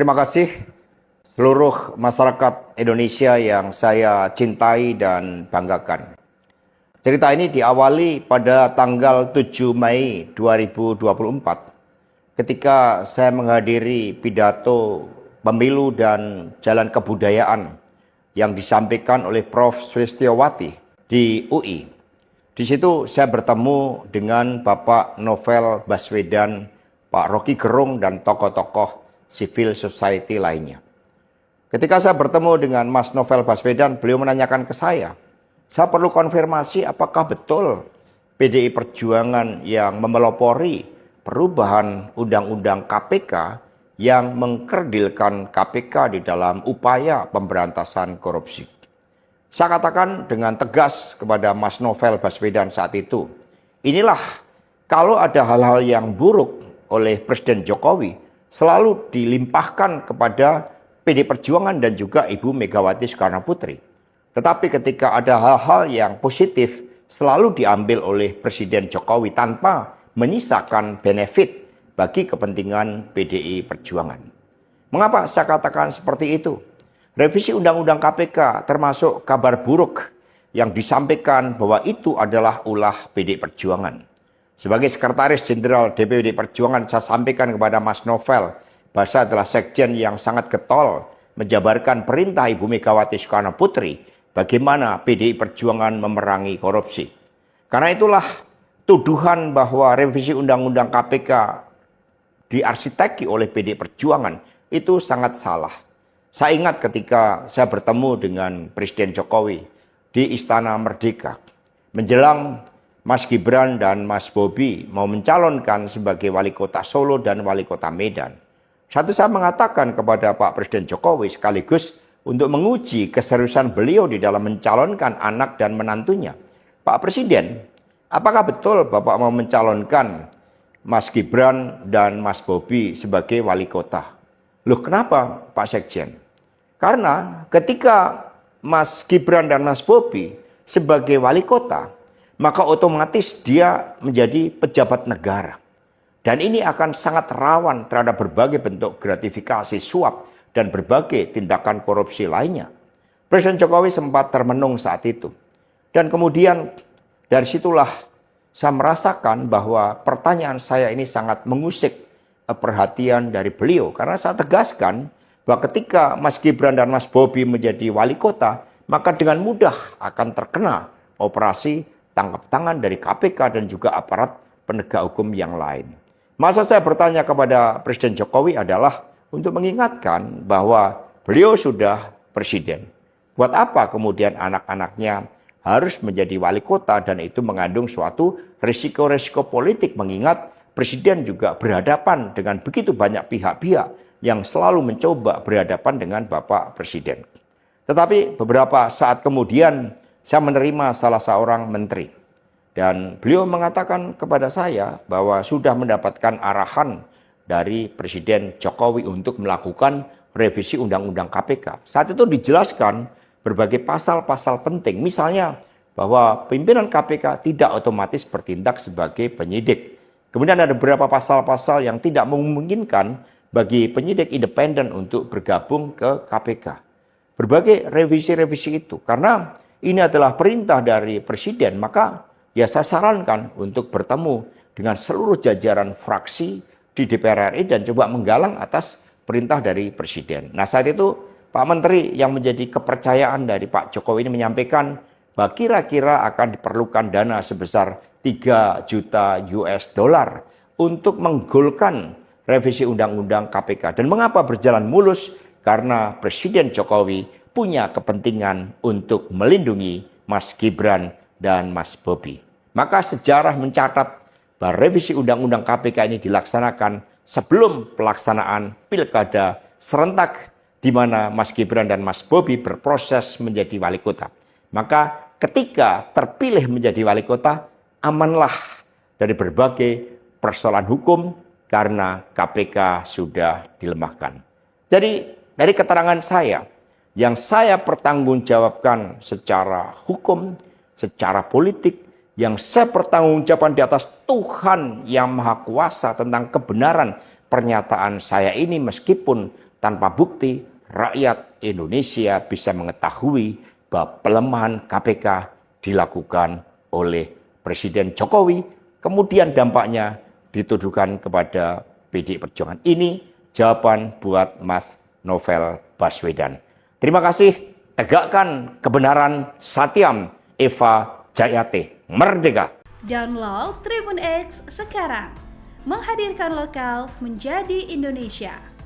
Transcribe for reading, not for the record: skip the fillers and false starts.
Terima kasih seluruh masyarakat Indonesia yang saya cintai dan banggakan. Cerita ini diawali pada tanggal 7 Mei 2024 ketika saya menghadiri pidato pemilu dan jalan kebudayaan yang disampaikan oleh Prof. Sulistyowati di UI. Di situ saya bertemu dengan Bapak Novel Baswedan, Pak Rocky Gerung, dan tokoh-tokoh civil society lainnya. Ketika saya bertemu dengan Mas Novel Baswedan, beliau menanyakan ke saya perlu konfirmasi apakah betul PDI Perjuangan yang memelopori perubahan Undang-Undang KPK yang mengkerdilkan KPK di dalam upaya pemberantasan korupsi. Saya katakan dengan tegas kepada Mas Novel Baswedan saat itu, inilah kalau ada hal-hal yang buruk oleh Presiden Jokowi, selalu dilimpahkan kepada PD Perjuangan dan juga Ibu Megawati Soekarno Putri. Tetapi ketika ada hal-hal yang positif, selalu diambil oleh Presiden Jokowi tanpa menyisakan benefit bagi kepentingan PDI Perjuangan. Mengapa saya katakan seperti itu? Revisi Undang-Undang KPK termasuk kabar buruk yang disampaikan bahwa itu adalah ulah PDI Perjuangan. Sebagai Sekretaris Jenderal DPD Perjuangan, saya sampaikan kepada Mas Novel bahwa saya adalah sekjen yang sangat getol menjabarkan perintah Ibu Megawati Soekarno Putri bagaimana PDI Perjuangan memerangi korupsi. Karena itulah tuduhan bahwa revisi Undang-Undang KPK diarsiteki oleh PDI Perjuangan itu sangat salah. Saya ingat ketika saya bertemu dengan Presiden Jokowi di Istana Merdeka menjelang Mas Gibran dan Mas Bobi mau mencalonkan sebagai wali kota Solo dan wali kota Medan. Saya mengatakan kepada Pak Presiden Jokowi sekaligus untuk menguji keseriusan beliau di dalam mencalonkan anak dan menantunya. Pak Presiden, apakah betul Bapak mau mencalonkan Mas Gibran dan Mas Bobi sebagai wali kota? Loh, kenapa Pak Sekjen? Karena ketika Mas Gibran dan Mas Bobi sebagai wali kota, maka otomatis dia menjadi pejabat negara. Dan ini akan sangat rawan terhadap berbagai bentuk gratifikasi, suap, dan berbagai tindakan korupsi lainnya. Presiden Jokowi sempat termenung saat itu. Dan kemudian dari situlah saya merasakan bahwa pertanyaan saya ini sangat mengusik perhatian dari beliau. Karena saya tegaskan bahwa ketika Mas Gibran dan Mas Bobi menjadi wali kota, maka dengan mudah akan terkena operasi tangkap tangan dari KPK dan juga aparat penegak hukum yang lain. Maksud saya bertanya kepada Presiden Jokowi adalah untuk mengingatkan bahwa beliau sudah presiden. Buat apa kemudian anak-anaknya harus menjadi wali kota dan itu mengandung suatu risiko-risiko politik mengingat presiden juga berhadapan dengan begitu banyak pihak-pihak yang selalu mencoba berhadapan dengan Bapak Presiden. Tetapi beberapa saat kemudian saya menerima salah seorang menteri dan beliau mengatakan kepada saya bahwa sudah mendapatkan arahan dari Presiden Jokowi untuk melakukan revisi Undang-Undang KPK. Saat itu dijelaskan berbagai pasal-pasal penting, misalnya bahwa pimpinan KPK tidak otomatis bertindak sebagai penyidik. Kemudian ada beberapa pasal-pasal yang tidak memungkinkan bagi penyidik independen untuk bergabung ke KPK. Berbagai revisi-revisi itu, karena ini adalah perintah dari Presiden, maka ya saya sarankan untuk bertemu dengan seluruh jajaran fraksi di DPR RI dan coba menggalang atas perintah dari Presiden. Nah saat itu Pak Menteri yang menjadi kepercayaan dari Pak Jokowi ini menyampaikan bahwa kira-kira akan diperlukan dana sebesar 3 juta US dollar untuk menggolkan revisi Undang-Undang KPK. Dan mengapa berjalan mulus? Karena Presiden Jokowi punya kepentingan untuk melindungi Mas Gibran dan Mas Bobi. Maka sejarah mencatat bahwa revisi Undang-Undang KPK ini dilaksanakan sebelum pelaksanaan pilkada serentak di mana Mas Gibran dan Mas Bobi berproses menjadi wali kota. Maka ketika terpilih menjadi wali kota, amanlah dari berbagai persoalan hukum karena KPK sudah dilemahkan. Jadi dari keterangan saya, yang saya pertanggungjawabkan secara hukum, secara politik, yang saya pertanggungjawabkan di atas Tuhan yang Maha Kuasa tentang kebenaran pernyataan saya ini meskipun tanpa bukti rakyat Indonesia bisa mengetahui bahwa pelemahan KPK dilakukan oleh Presiden Jokowi, kemudian dampaknya dituduhkan kepada PDI Perjuangan. Ini jawaban buat Mas Novel Baswedan. Terima kasih, tegakkan kebenaran, Satyam Eva Jayate, merdeka. Download Tribun X sekarang, menghadirkan lokal menjadi Indonesia.